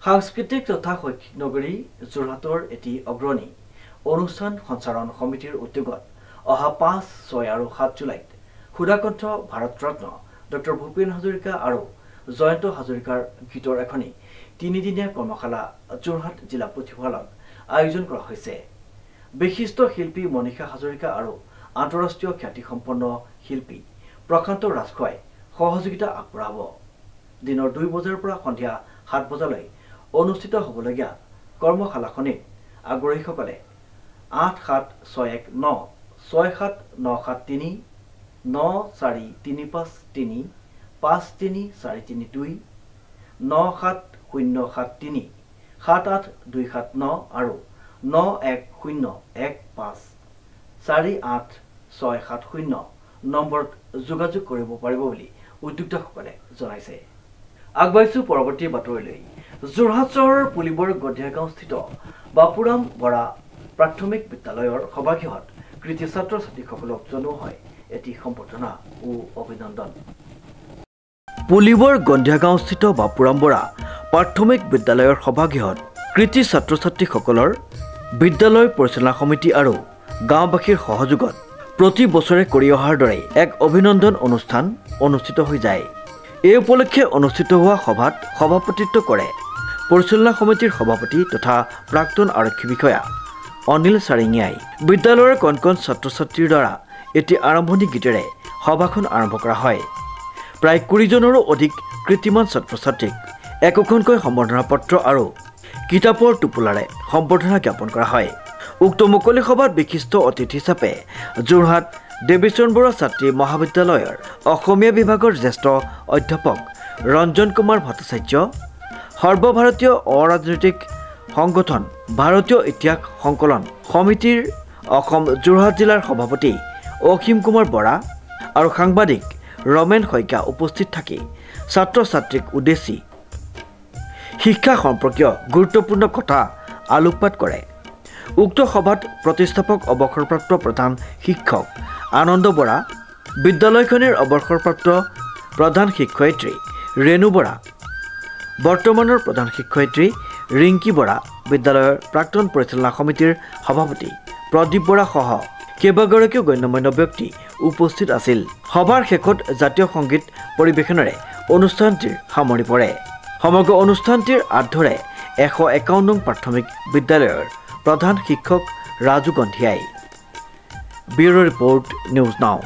সাংস্কৃতিক তথা শৈক্ষিক নগৰী যোৰহাটৰ এটি অগ্ৰণী অনুষ্ঠান সঞ্চালন সমিতিৰ উদ্যোগত অহা 5, 6 আৰু 7 জুলাইত সুধাকণ্ঠ ভাৰতৰত্ন ডক্টৰ ভূপেন হাজৰিকা আৰু জয়ন্ত হাজৰিকাৰ গীতৰ এখনি 3-দিনীয়া কৰ্মশালা যোৰহাট জিলা পুথিভঁৰালত আয়োজন কৰা হৈছে। বিশিষ্ট শিল্পী মনীষা হাজৰিকা আৰু আন্তঃৰাষ্ট্ৰীয় খ্যাতিসম্পন্ন শিল্পী প্ৰকান্ত ৰাজখোৱাই সহযোগিতা আগবঢ়াব। দিনৰ 2 বজাৰ পৰা সন্ধিয়া 7 বজালৈ অনুষ্ঠিত হ'বলগীয়া কৰ্মশালাখনিত আগ্ৰহীসকলে 8761 67973 94353 53432 97073 78279 আৰু 9101548670 নম্বৰত যোগাযোগ কৰিব পাৰিব বুলি উদ্যোক্তাসকলে জনাইছে। আগবাইছো পৰৱৰ্তী বাতৰিলৈ। যোৰহাট চহৰৰ পুলিবৰ গধিয়াগাঁওস্থিত বাপুৰাম বৰা প্ৰাথমিক বিদ্যালয়ৰ সভাগৃহত কৃতি ছাত্ৰ ছাত্ৰীসকলক জনোৱা হয় এটি সম্বৰ্ধনা ও অভিনন্দন। পুলিবৰ গধিয়াগাঁওস্থিত বাপুৰাম বৰা প্ৰাথমিক বিদ্যালয়ৰ সভাগৃহত কৃতি ছাত্ৰ ছাত্ৰীসকলৰ বিদ্যালয় পৰিচালনা সমিতি আৰু গাঁওবাসীৰ সহযোগত প্ৰতি বছৰে কৰি অহাৰ দৰে এক অভিনন্দন অনুষ্ঠান অনুষ্ঠিত হৈ যায়। এই উপলক্ষে অনুষ্ঠিত হোৱা সভাত সভাপতিত্ব কৰে পৰিচালনা সমিতিৰ সভাপতি তথা প্ৰাক্তন আৰক্ষী বিষয়া অনিল চাৰিঙিয়াই। বিদ্যালয়ৰ কণ কণ ছাত্ৰ ছাত্ৰীৰ দ্বাৰা এটি আৰম্ভণি গীতেৰে সভাখন আৰম্ভ কৰা হয়। প্ৰায় 20জনৰো অধিক কৃতিমান ছাত্ৰ ছাত্ৰীক একোখনকৈ সম্বৰ্ধনা পত্ৰ আৰু কিতাপৰ টোপোলাৰে সম্বৰ্ধনা জ্ঞাপন কৰা হয়। উক্ত মুকলি সভাত বিশিষ্ট অতিথি হিচাপে যোৰহাট দেৱীচৰণ বৰুৱা ছাত্ৰী মহাবিদ্যালয়ৰ অসমীয়া বিভাগৰ জ্যেষ্ঠ অধ্যাপক ৰঞ্জন কুমাৰ ভট্টাচাৰ্য, সৰ্বভাৰতীয় অৰাজনৈতিক সংগঠন ভাৰতীয় ইতিহাস সংকলন সমিতিৰ অসম যোৰহাট জিলাৰ সভাপতি অসীম কুমাৰ বৰা আৰু সাংবাদিক ৰমেন শইকীয়া উপস্থিত থাকি ছাত্ৰ ছাত্ৰীক উদ্দেশ্যি শিক্ষা সম্পৰ্কীয় গুৰুত্বপূৰ্ণ কথা আলোকপাত কৰে। উক্ত সভাত প্ৰতিষ্ঠাপক অৱসৰপ্ৰাপ্ত প্ৰধান শিক্ষক আনন্দ বৰা, বিদ্যালয়খনৰ অৱসৰপ্ৰাপ্ত প্ৰধান শিক্ষয়িত্ৰী ৰেণু বৰা, বৰ্তমানৰ প্ৰধান শিক্ষয়িত্ৰী ৰিংকি বৰা, বিদ্যালয়ৰ প্ৰাক্তন পৰিচালনা সমিতিৰ সভাপতি প্ৰদীপ বৰা সহ কেইবাগৰাকীও গণ্যমান্য ব্যক্তি উপস্থিত আছিল। সভাৰ শেষত জাতীয় সংগীত পৰিৱেশনেৰে অনুষ্ঠানটিৰ সামৰণি পৰে। সমগ্ৰ অনুষ্ঠানটিৰ আঁতৰে 151 নং প্ৰাথমিক বিদ্যালয়ৰ প্ৰধান শিক্ষক ৰাজু গন্ধিয়াই। ব্যুৰো ৰিপৰ্ট, নিউজ নাও।